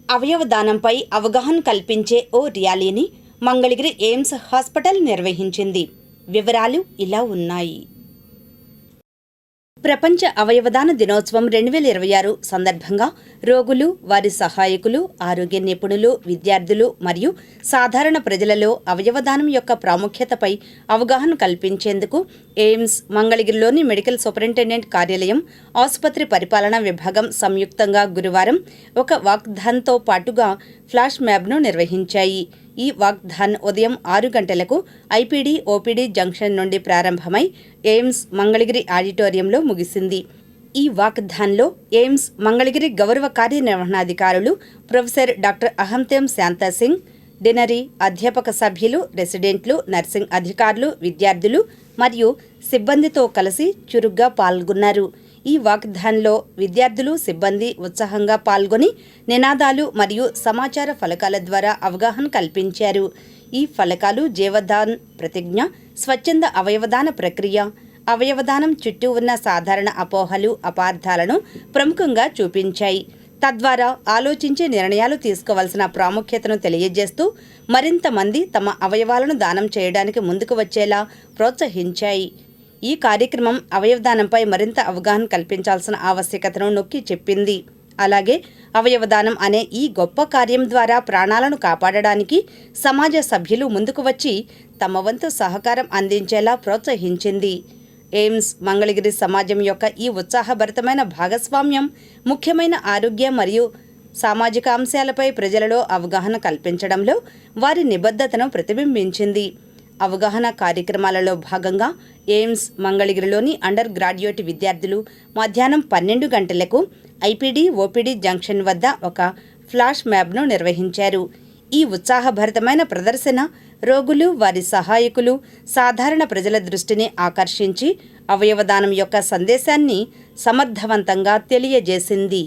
అవయవ దానంపై అవగాహన కల్పించే ఓ ర్యాలీని మంగళగిరి ఎయిమ్స్ హాస్పిటల్ నిర్వహించింది. వివరాలు ఇలా ఉన్నాయి. ప్రపంచ అవయవదాన దినోత్సవం 2026 సందర్భంగా రోగులు, వారి సహాయకులు, ఆరోగ్య నిపుణులు, విద్యార్థులు మరియు సాధారణ ప్రజలలో అవయవదానం యొక్క ప్రాముఖ్యతపై అవగాహన కల్పించేందుకు ఎయిమ్స్ మంగళగిరిలోని మెడికల్ సూపరింటెండెంట్ కార్యాలయం, ఆసుపత్రి పరిపాలనా విభాగం సంయుక్తంగా గురువారం ఒక వాక్థాన్తో పాటుగా ఫ్లాష్ మ్యాబ్ను నిర్వహించాయి. ఈ వాక్థాన్ ఉదయం 6 గంటలకు ఐపీడీ ఓపీడీ జంక్షన్ నుండి ప్రారంభమై ఎయిమ్స్ మంగళగిరి ఆడిటోరియంలో ముగిసింది. ఈ వాక్థాన్లో ఎయిమ్స్ మంగళగిరి గౌరవ కార్యనిర్వహణాధికారులు ప్రొఫెసర్ డాక్టర్ అహంతేం శాంతాసింగ్, డినరీ అధ్యాపక సభ్యులు, రెసిడెంట్లు, నర్సింగ్ అధికారులు, విద్యార్థులు మరియు సిబ్బందితో కలిసి చురుగ్గా పాల్గొన్నారు. ఈ వాక్థాన్లో విద్యార్థులు, సిబ్బంది ఉత్సాహంగా పాల్గొని నినాదాలు మరియు సమాచార ఫలకాల ద్వారా అవగాహన కల్పించారు. ఈ ఫలకాలు జీవదాన్ ప్రతిజ్ఞ, స్వచ్ఛంద అవయవదాన ప్రక్రియ, అవయవదానం చుట్టూ ఉన్న సాధారణ అపోహలు, అపార్థాలను ప్రముఖంగా చూపించాయి. తద్వారా ఆలోచించే నిర్ణయాలు తీసుకోవాల్సిన ప్రాముఖ్యతను తెలియజేస్తూ మరింత మంది తమ అవయవాలను దానం చేయడానికి ముందుకు వచ్చేలా ప్రోత్సహించాయి. ఈ కార్యక్రమం అవయవదానంపై మరింత అవగాహన కల్పించాల్సిన ఆవశ్యకతను నొక్కి చెప్పింది. అలాగే అవయవదానం అనే ఈ గొప్ప కార్యం ద్వారా ప్రాణాలను కాపాడడానికి సమాజ సభ్యులు ముందుకు వచ్చి తమ వంతు సహకారం అందించేలా ప్రోత్సహించింది. ఎయిమ్స్ మంగళగిరి సమాజం యొక్క ఈ ఉత్సాహభరితమైన భాగస్వామ్యం ముఖ్యమైన ఆరోగ్య మరియు సామాజిక అంశాలపై ప్రజలలో అవగాహన కల్పించడంలో వారి నిబద్ధతను ప్రతిబింబించింది. అవగాహన కార్యక్రమాలలో భాగంగా ఎయిమ్స్ మంగళగిరిలోని అండర్ గ్రాడ్యుయేట్ విద్యార్థులు మధ్యాహ్నం 12 గంటలకు ఐపీడీ ఓపీడీ జంక్షన్ వద్ద ఒక ఫ్లాష్ మ్యాబ్ను నిర్వహించారు. ఈ ఉత్సాహభరితమైన ప్రదర్శన రోగులు, వారి సహాయకులు, సాధారణ ప్రజల దృష్టిని ఆకర్షించి అవయవదానం యొక్క సందేశాన్ని సమర్థవంతంగా తెలియజేసింది.